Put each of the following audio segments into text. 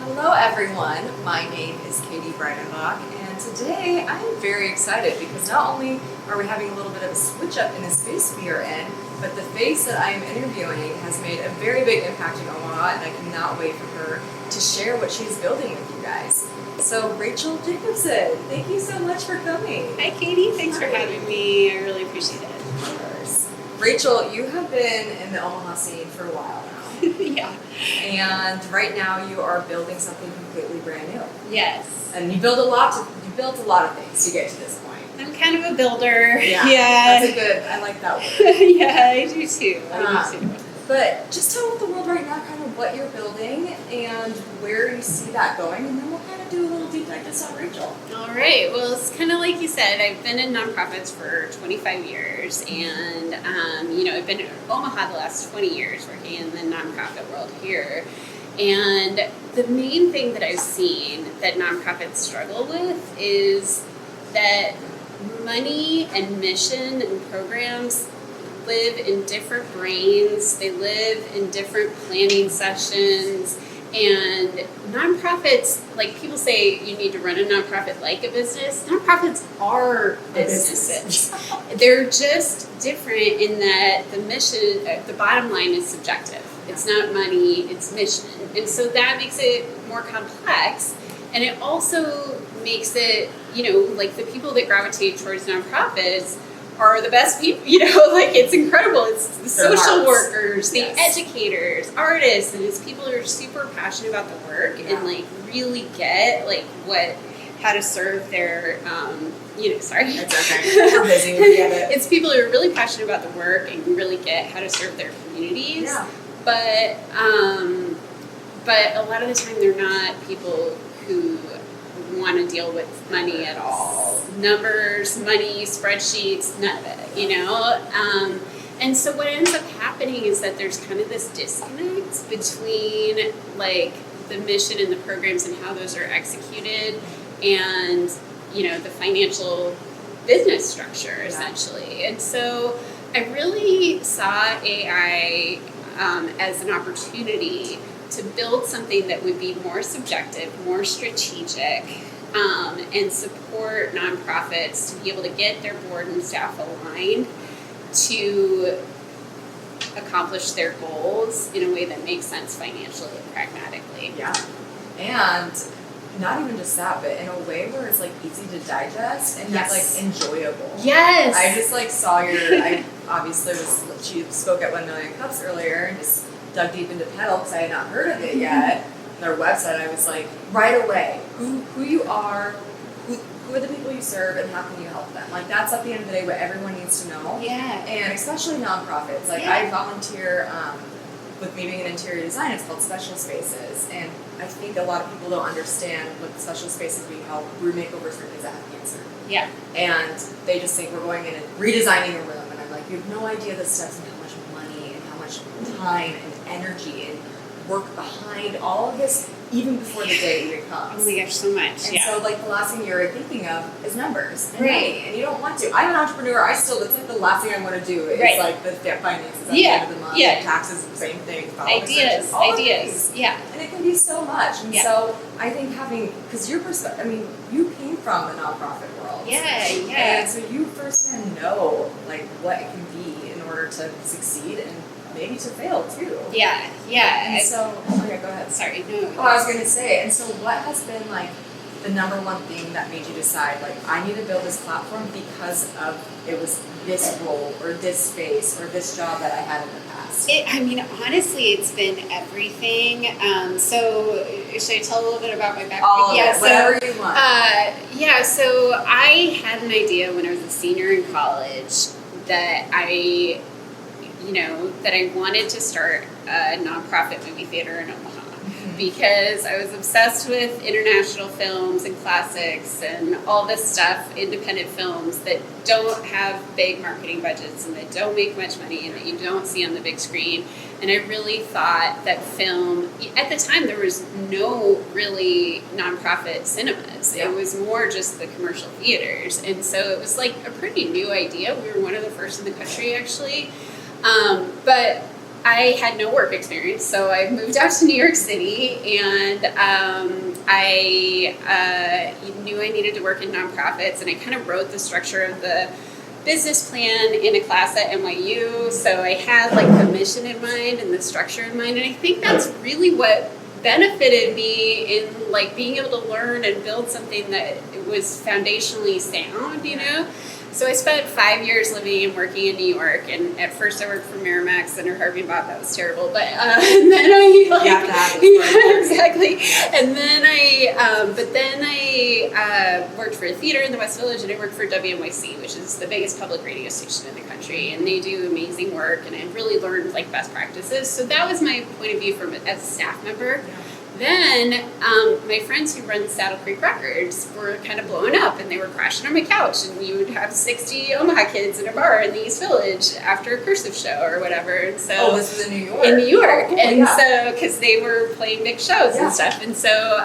Hello everyone, my name is Katie Breidenbach, and today I'm very excited because not only are we having a little bit of a switch up in the space we are in, but the face that I am interviewing has made a very big impact in Omaha, and I cannot wait for her to share what she's building with you guys. So Rachel Jacobson, thank you so much for coming. Hi Katie, thanks for having me. I really appreciate it. Of course. Rachel, you have been in the Omaha scene for a while now. Yeah. And right now you are building something completely brand new. Yes. And you built a lot of things to get to this point. I'm kind of a builder. Yeah. I like that word. Yeah, I do too. But just tell the world right now kind of what you're building and where you see that going, and then we'll kind of do a little deep dive just on Rachel. All right. Well, it's kind of like you said, I've been in nonprofits for 25 years, and I've been in Omaha the last 20 years working in the nonprofit world here. And the main thing that I've seen that nonprofits struggle with is that money and mission and programs live in different brains, they live in different planning sessions, and nonprofits, like people say you need to run a nonprofit like a business. Nonprofits are businesses. They're just different in that the mission, the bottom line is subjective. It's not money, it's mission. And so that makes it more complex, and it also makes it, like the people that gravitate towards nonprofits are the best people, it's incredible. It's the social workers, the educators, artists, and it's people who are super passionate about the work and really get how to serve their, sorry. That's okay. We're busy, we get it. It's people who are really passionate about the work and really get how to serve their communities. Yeah. But a lot of the time they're not people who want to deal with money at all. Numbers, money, spreadsheets, none of it, And so what ends up happening is that there's kind of this disconnect between the mission and the programs and how those are executed and, the financial business structure essentially. And so I really saw AI as an opportunity to build something that would be more subjective, more strategic, and support nonprofits to be able to get their board and staff aligned to accomplish their goals in a way that makes sense financially and pragmatically. Yeah. And not even just that, but in a way where it's easy to digest and yet enjoyable. Yes. I just saw I obviously she spoke at 1 Million Cups earlier and just dug deep into Pedal because I had not heard of it yet. Their website, I was right away, who you are, who are the people you serve, and how can you help them? That's at the end of the day what everyone needs to know. Yeah. And especially nonprofits. I volunteer with me being in interior design. It's called Special Spaces, and I think a lot of people don't understand what the special spaces we help room makeovers for kids that have cancer. Yeah. And they just think we're going in and redesigning a room, and I'm like, you have no idea the steps and how much money and how much time and energy and work behind all of this, even before the day even comes. Oh my gosh, so much. And so the last thing you're thinking of is numbers and right. money, and you don't want to. I'm an entrepreneur. That's the last thing I want to do is the debt finances at the end of the month. Yeah. Taxes, the same thing. Ideas. Yeah. And it can be so much. And so I think because your perspective, you came from the nonprofit world. Yeah. And so you firsthand know what it can be in order to succeed and maybe to fail too. Yeah. And so, go ahead. Sorry, no. Oh, I was going to say, and so what has been the number one thing that made you decide, I need to build this platform because of it was this role or this space or this job that I had in the past? Honestly, it's been everything. So should I tell a little bit about my background? All of it, whatever you want. So I had an idea when I was a senior in college that I wanted to start a nonprofit movie theater in Omaha because I was obsessed with international films and classics and all this stuff, independent films that don't have big marketing budgets and that don't make much money and that you don't see on the big screen. And I really thought that film, at the time there was no really nonprofit cinemas. Yeah. It was more just the commercial theaters. And so it was a pretty new idea. We were one of the first in the country actually. But I had no work experience, so I moved out to New York City, and I knew I needed to work in nonprofits, and I kind of wrote the structure of the business plan in a class at NYU, so I had like the mission in mind and the structure in mind, and I think that's really what benefited me in like being able to learn and build something that was foundationally sound, you know? So I spent 5 years living and working in New York, and at first I worked for Miramax under Harvey Bob. That was terrible, but and then I like yeah, exactly. And then I worked for a theater in the West Village, and I worked for WNYC, which is the biggest public radio station in the country, and they do amazing work, and I really learned like best practices. So that was my point of view from as a staff member. Yeah. Then my friends who run Saddle Creek Records were kind of blowing up, and they were crashing on my couch, and you would have 60 Omaha kids in a bar in the East Village after a cursive show or whatever. And so this is in New York. In New York, cool, and so because they were playing big shows and stuff, and so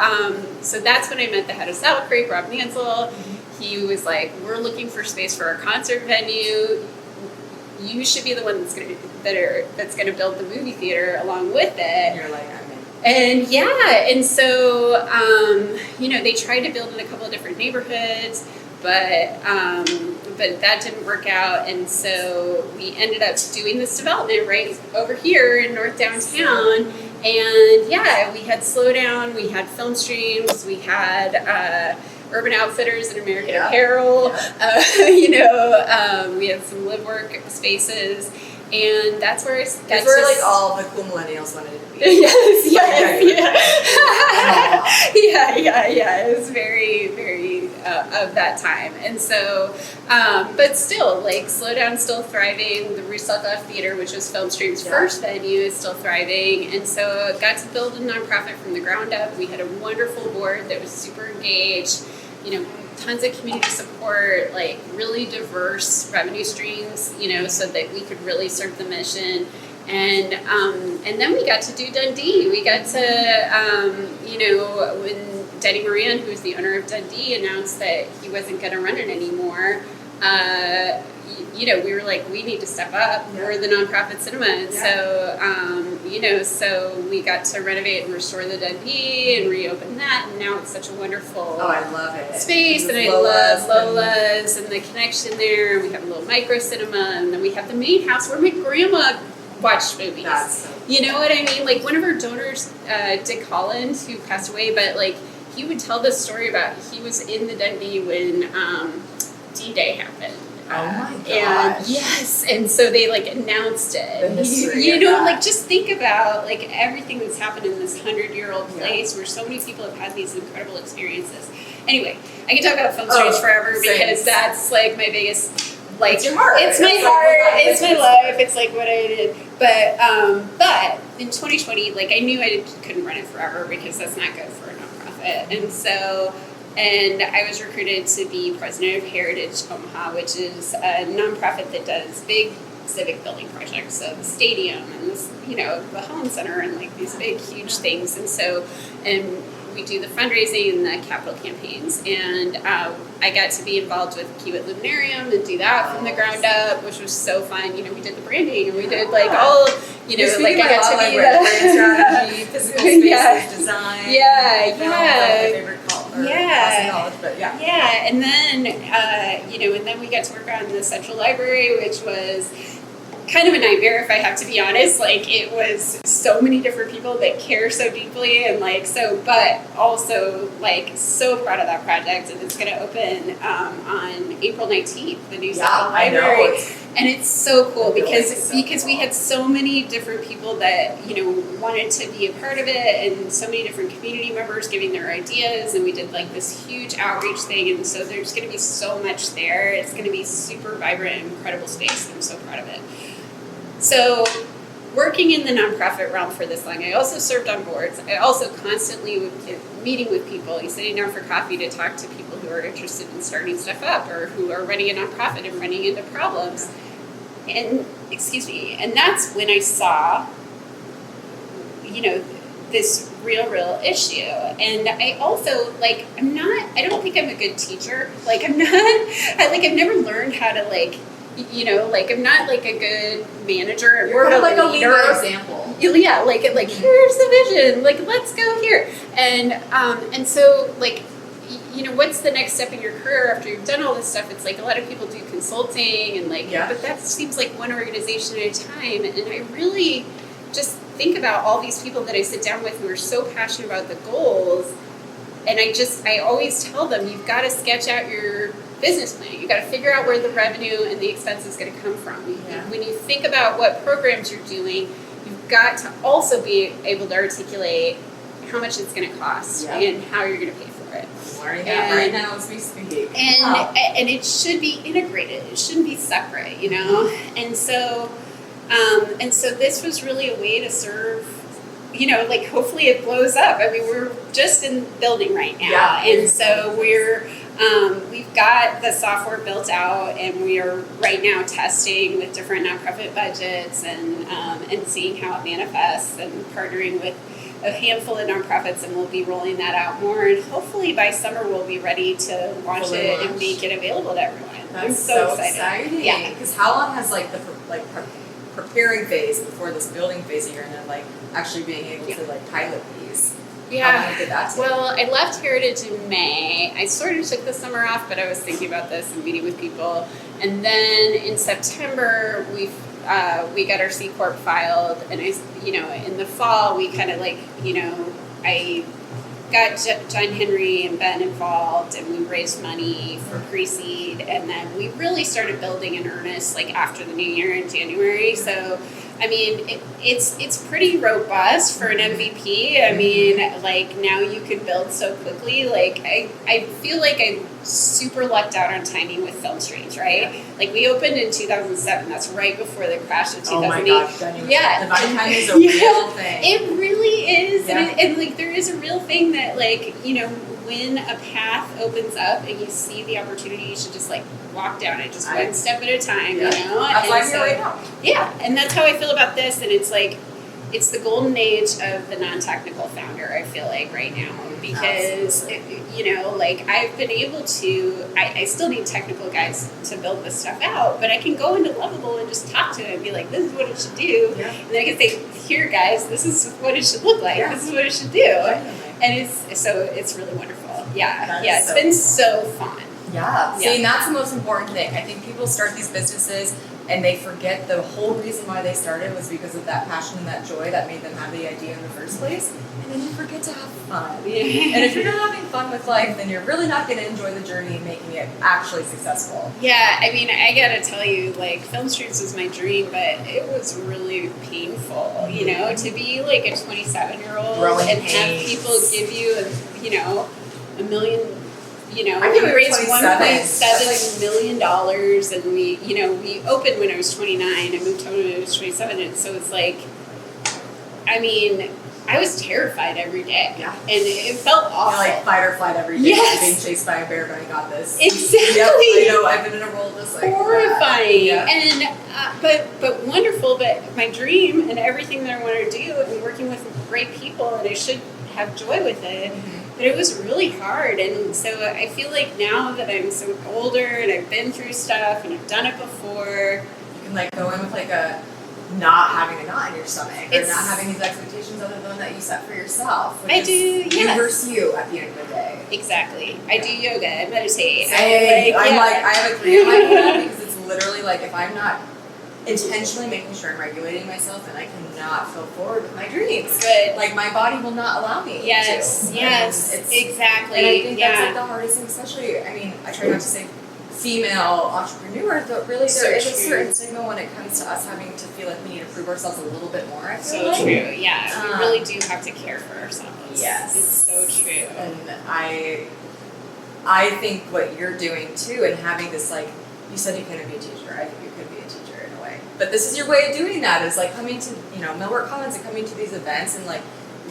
so that's when I met the head of Saddle Creek, Rob Mansell. Mm-hmm. He was like, "We're looking for space for our concert venue. You should be the one that's going to build the movie theater along with it." And you're like, and and so they tried to build in a couple of different neighborhoods, but that didn't work out, and so we ended up doing this development right over here in North Downtown. And we had Slowdown, we had Film Streams, we had Urban Outfitters and American Apparel. We had some live work spaces. And that's where like all the cool millennials wanted to be. Yes. Yeah. It was very, very of that time. And so, but still, like, Slowdown's still thriving. The Roosevelt Theater, which was Film Stream's first venue, is still thriving. And so got to build a nonprofit from the ground up. We had a wonderful board that was super engaged, tons of community support, like really diverse revenue streams, so that we could really serve the mission. And then we got to do Dundee. We got to, when Denny Moran, who was the owner of Dundee, announced that he wasn't going to run it anymore, we were like, we need to step up. Yeah. We're the nonprofit cinema. And so we got to renovate and restore the Dundee and reopen that. And now it's such a wonderful I love it. Space. And I love Lola's and the connection there. We have a little micro cinema. And then we have the main house where my grandma watched movies. You know what I mean? Like one of our donors, Dick Holland, who passed away, but like he would tell this story about he was in the Dundee when D-Day happened. Oh my gosh. And yes, and so they like announced it. The history like just think about like everything that's happened in this 100-year-old place where so many people have had these incredible experiences. Anyway, I can talk about Film Streams forever because that's like my biggest it's your heart. It's my heart. It's my life. It's like what I did. But in 2020, like I knew I couldn't run it forever because that's not good for a nonprofit, and so. And I was recruited to be president of Heritage Omaha, which is a nonprofit that does big civic building projects, so the stadium and this, the Holland Center and like these big, huge things. And so, and we do the fundraising and the capital campaigns. And I got to be involved with Kiewit Luminarium and do that from the ground up, which was so fun. We did the branding and we did like all, like I got to be brand strategy, physical spaces design. My favorite college, but and then and then we got to work on the Central Library, which was kind of a nightmare, if I have to be honest. Like it was so many different people that care so deeply, and like so, but also like so proud of that project. And it's going to open on April 19th, the new Central Library. And it's so cool because we had so many different people that wanted to be a part of it, and so many different community members giving their ideas, and we did like this huge outreach thing. And so there's going to be so much there. It's going to be super vibrant, incredible space. And I'm so proud of it. So working in the nonprofit realm for this long, I also served on boards. I also constantly meeting with people, sitting down for coffee to talk to people who are interested in starting stuff up or who are running a nonprofit and running into problems. And that's when I saw, this real issue. And I also, I don't think I'm a good teacher. I've never learned how to, you know, like I'm not like a good manager. You're kind of like leader. a leader example. Yeah, like here's the vision. Like let's go here. And so like, you know, what's the next step in your career after you've done all this stuff? It's like a lot of people do consulting and like, but that seems like one organization at a time. And I really just think about all these people that I sit down with who are so passionate about the goals. And I always tell them, you've got to sketch out your business plan. You've got to figure out where the revenue and the expense is going to come from. When you think about what programs you're doing, you've got to also be able to articulate how much it's going to cost and how you're going to pay for it. I'm learning that right now as we speak. And it should be integrated. It shouldn't be separate, you know? And so this was really a way to serve, you know, like hopefully it blows up. I mean, we're just in building right now. And so we've got the software built out, and we are right now testing with different nonprofit budgets and seeing how it manifests, and partnering with a handful of nonprofits, and we'll be rolling that out more. And hopefully by summer we'll be ready to launch it and make it available to everyone. I'm so excited. Yeah. Because how long has like the preparing phase before this building phase that you're in, and like actually being able to like pilot these? How long did that take? Well, I left Heritage in May. I sort of took the summer off, but I was thinking about this and meeting with people. And then in September, we got our C Corp filed, and in the fall, we kind of I got John Henry and Ben involved, and we raised money for pre-seed, and then we really started building in earnest like after the new year in January. So I mean, it's pretty robust for an MVP. I mean, like now you can build so quickly. Like I feel like I'm super lucked out on timing with film streams, right? Yeah. Like we opened in 2007. That's right before the crash of 2008. Oh my gosh, yeah, divine timing is a real thing. It really is, yeah. and like there is a real thing that like when a path opens up and you see the opportunity, you should just like walk down it, just one step at a time, yeah. That's why I'm here right now. Yeah, and that's how I feel about this, and it's like, it's the golden age of the non-technical founder, I feel like right now, because, like I've been able to, I still need technical guys to build this stuff out, but I can go into Lovable and just talk to them and be like, this is what it should do, and then I can say, here guys, this is what it should look like, this is what it should do, and it's really wonderful. It's been so fun. Yeah. See, and that's the most important thing. I think people start these businesses and they forget the whole reason why they started was because of that passion and that joy that made them have the idea in the first place. And then you forget to have fun. And if you're not having fun with life, then you're really not going to enjoy the journey and making it actually successful. Yeah, I mean, I got to tell you, like, Film Streets was my dream, but it was really painful, to be like a 27-year-old and have people give you, $1 million. We raised $1.7 million, and we opened when I was 29 and moved home when I was 27, and so it's like, I mean, I was terrified every day, and it felt awful. Like fight or flight every day, being chased by a bear, but I got this. Exactly. Yep, I've been in a role just like horrifying, that. And but wonderful. But my dream and everything that I want to do, and working with great people, and I should have joy with it. But it was really hard, and so I feel like now that I'm so older and I've been through stuff and I've done it before, you can like go in with like a not having a knot in your stomach, or not having these expectations other than that you set for yourself. I do, you versus you at the end of the day. Exactly. I do yoga, I meditate. I have a 3 in my head because it's literally like if I'm not intentionally making sure I'm regulating myself, then I cannot go forward with my dreams. Good. Like my body will not allow me to. Yes, exactly. And I think that's like the hardest thing, especially, I mean, I try not to say female entrepreneurs, but really there is a certain stigma when it comes to us having to feel like we need to prove ourselves a little bit more. So true, yeah. We really do have to care for ourselves. Yes. It's so true. And I think what you're doing too, and having this like, you said you couldn't be a teacher, I think you could be a teacher in a way. But this is your way of doing that, is like coming to, Millwork Commons and coming to these events and like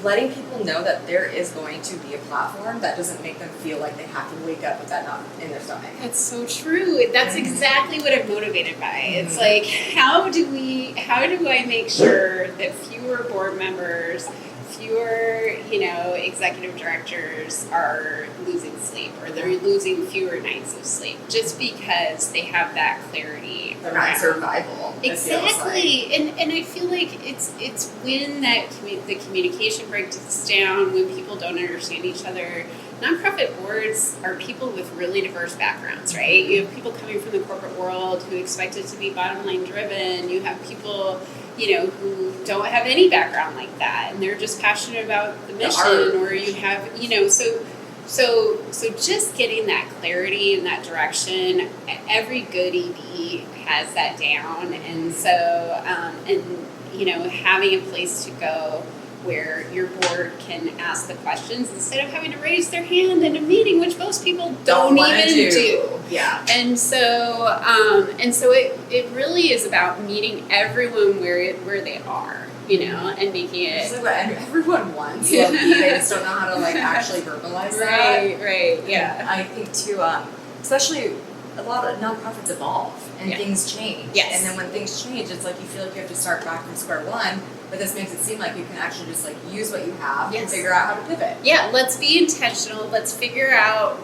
letting people know that there is going to be a platform that doesn't make them feel like they have to wake up with that knot in their stomach. That's so true. That's exactly what I'm motivated by. It's like, how do I make sure that fewer board members, fewer, executive directors are losing sleep, or they're losing fewer nights of sleep just because they have that clarity. They're not in survival. Exactly, and I feel like it's when the communication breaks down, when people don't understand each other. Nonprofit boards are people with really diverse backgrounds, right? You have people coming from the corporate world who expect it to be bottom line driven. You have people, who don't have any background like that, and they're just passionate about the mission. Or you have, so just getting that clarity and that direction. Every good ED has that down, and so having a place to go where your board can ask the questions instead of having to raise their hand in a meeting, which most people don't even do. Yeah. And so it really is about meeting everyone where they are, and making it. It's like what everyone wants. They just don't know how to actually verbalize that. Right. Yeah. And I think too, especially a lot of nonprofits evolve and things change. Yes. And then when things change, it's like you feel like you have to start back from square one. But this makes it seem like you can actually just use what you have and figure out how to pivot. Yeah, let's be intentional. Let's figure out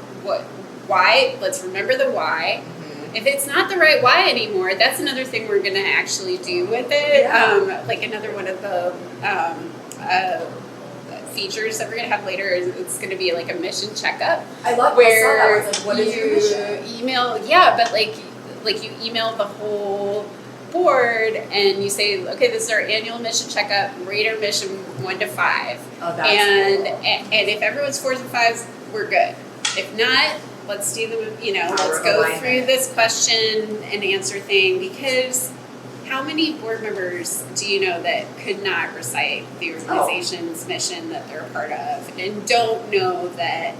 why. Let's remember the why. Mm-hmm. If it's not the right why anymore, that's another thing we're going to actually do with it. Yeah. Another one of the features that we're going to have later is it's going to be a mission checkup. I saw that. It's what is your mission? Email, but you email the whole board and you say, okay, this is our annual mission checkup, rate our mission 1 to 5. Oh, that's and cool. and if everyone's 4s and 5s, we're good. If not, let's do let's go through this question and answer thing, because how many board members do you know that could not recite the organization's mission that they're a part of and don't know that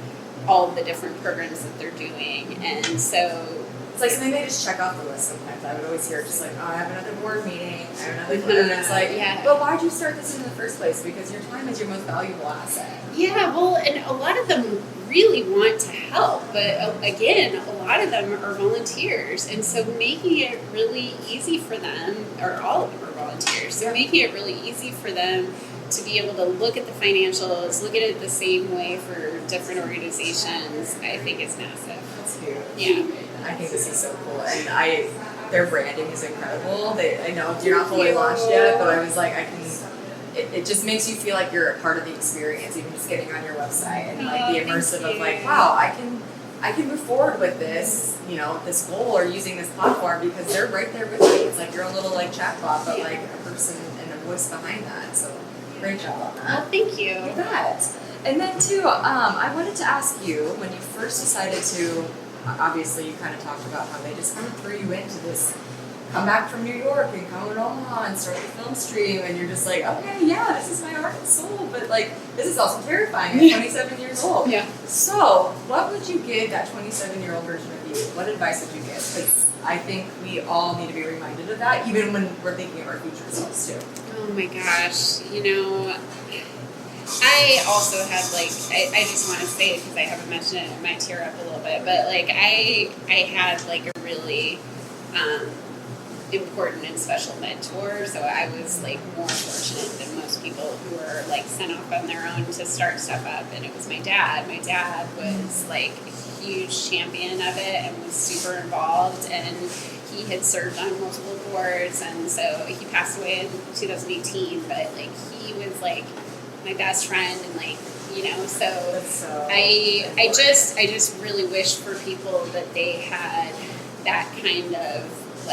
all the different programs that they're doing? And so it's like something they just check off the list sometimes. I would always hear just I have another board meeting, I have another board, and it's but why'd you start this in the first place? Because your time is your most valuable asset. Yeah, well, and a lot of them really want to help, but again, a lot of them are volunteers, and so making it really easy for them, or all of them are volunteers, so making it really easy for them to be able to look at the financials, look at it the same way for different organizations, I think is massive. That's huge. Yeah. I think this is so cool, and their branding is incredible. I know you're not fully launched yet, but I was it just makes you feel like you're a part of the experience, even just getting on your website and the immersive of wow, I can move forward with this, this goal or using this platform because they're right there with me. It's like you're a little chatbot, but a person and a voice behind that. So great job on that. Well, thank you. You bet. And then too, I wanted to ask you, when you first decided to, obviously you kind of talked about how they just kind of threw you into this, come back from New York and come to Omaha and start the film stream, and you're just okay, yeah, this is my heart and soul, but this is also terrifying at 27 years old. Yeah. So what would you give that 27-year-old version of you? What advice would you give? Because I think we all need to be reminded of that, even when we're thinking of our future selves too. Oh my gosh, I also had I just want to say it because I haven't mentioned it, it might tear up a little bit, but I had a really important and special mentor, so I was more fortunate than most people who were sent off on their own to start stuff up, and it was my dad. My dad was a huge champion of it and was super involved, and he had served on multiple boards, and so he passed away in 2018, but he was my best friend, and so I just really wish for people that they had that kind of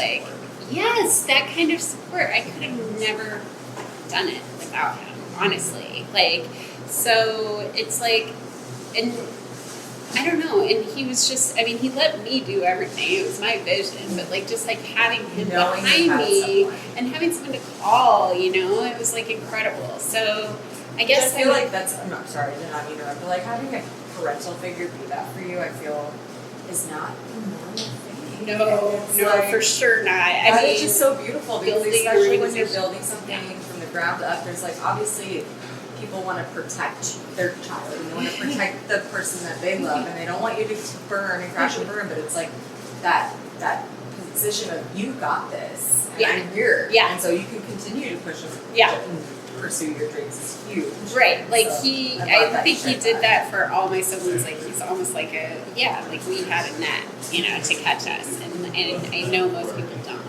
that kind of support. I could have never done it without him, honestly. So it's and I don't know, and he was just, he let me do everything. It was my vision, but just having him behind me and having someone to call, it was incredible. So I guess I feel that's, I'm not sorry, I did not interrupt, but having a parental figure be that for you, I feel is not a normal thing. No, for sure not. It's just so beautiful, because especially when you're building something from the ground up, there's obviously people want to protect their child, and they want to protect the person that they love, and they don't want you to burn and crash and burn, but it's that position of you got this, and I'm here, and so you can continue to push them pursue your dreams is huge. Right, like So, I think he did that for all my siblings. Like he's almost like like we had a net, to catch us, and I know most people don't.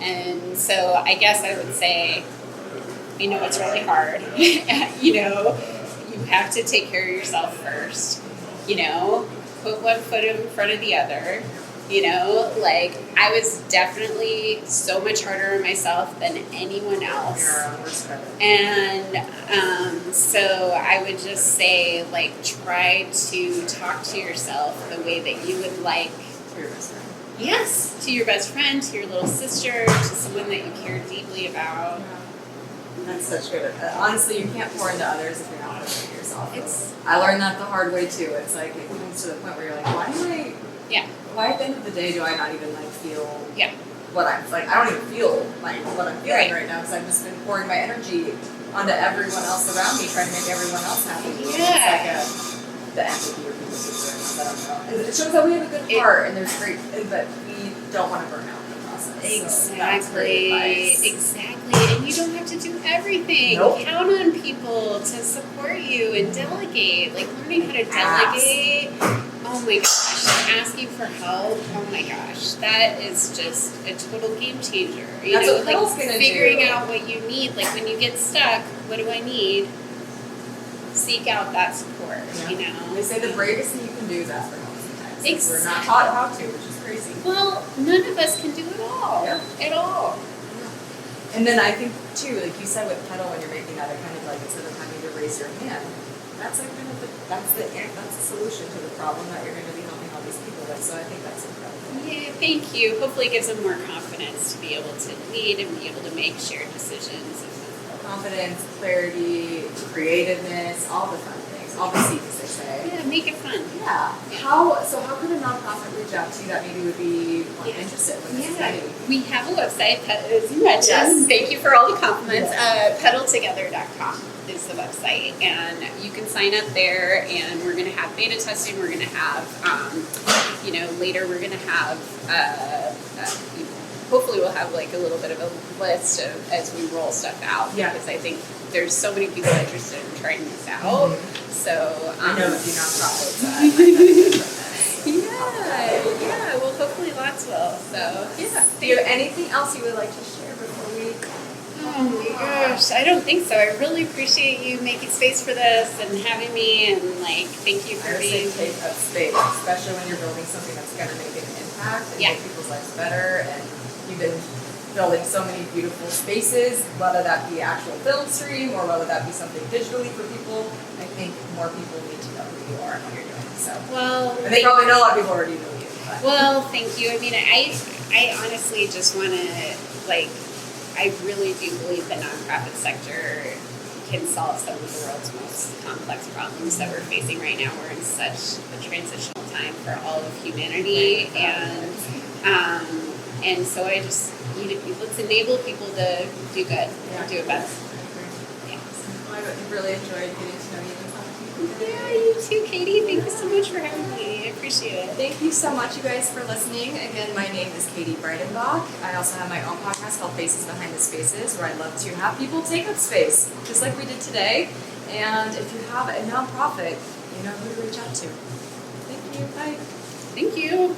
And so I guess I would say, it's really hard. You have to take care of yourself first. Put one foot in front of the other. Like I was definitely so much harder on myself than anyone else. Your own worst critic. And so I would just say, like, try to talk to yourself the way that you would like. To your best friend. Yes, to your best friend, to your little sister, to someone that you care deeply about. That's such good. Honestly, you can't pour into others if you're not pouring into yourself. I learned that the hard way too. It's like it comes to the point where you're like, why at the end of the day do I not even feel what I'm like? I don't even feel like what I'm feeling right now because I've just been pouring my energy onto everyone else around me, trying to make everyone else happy. Yeah. It's like the empathy or people I don't know. It shows that we have a good heart and there's great, but we don't want to burn out in the process. Exactly. Exactly. And you don't have to do everything. Nope. Count on people to support you and delegate. Like learning how to delegate. Oh my gosh, asking for help. Oh my gosh, that is just a total game changer. That's what Phil's gonna figuring do. out what you need. Like when you get stuck, what do I need? Seek out that support. They say the bravest thing you can do is ask for help sometimes. Exactly. We're not taught how to, which is crazy. Well, none of us can do it all. At all. And then I think too, like you said with pedal when you're making that, instead of having to raise your hand, that's that's the solution to the problem that you're going to be helping all these people with. So I think that's incredible. Yeah, thank you. Hopefully it gives them more confidence to be able to lead and be able to make shared decisions. Confidence, clarity, creativeness, all the fun things, all the C's they say. Yeah, make it fun. Yeah. How could a nonprofit reach out to you that maybe would be interested in this study? We have a website, as you mentioned. Yes. Thank you for all the compliments. Pedaltogether.com is the website, and you can sign up there. And we're going to have beta testing. We're going to have, later we're going to have. Hopefully we'll have a little bit of a list as we roll stuff out because I think there's so many people interested in trying this out. Mm-hmm. So I know a few nonprofits well hopefully lots will. So Do you have anything else you would like to share before we? Oh my gosh, I don't think so. I really appreciate you making space for this and having me and thank you for being. Take up space, especially when you're building something that's going to make an impact and make people's lives better. And you've been building so many beautiful spaces, whether that be actual film stream or whether that be something digitally for people. I think more people need to know who you are and what you're doing. So, and they probably know a lot of people already know you. But. Well, thank you. I mean, I honestly just want to I really do believe the nonprofit sector can solve some of the world's most complex problems that we're facing right now. We're in such a transitional time for all of humanity, and so I just let's enable people to do good, do it better. I really enjoyed getting to know you. Yeah, you too, Katie. Thank you so much for having me. I appreciate it. Thank you so much, you guys, for listening. Again, my name is Katie Breidenbach. I also have my own podcast called Faces Behind the Spaces, where I love to have people take up space, just like we did today. And if you have a nonprofit, you know who to reach out to. Thank you. Bye. Thank you.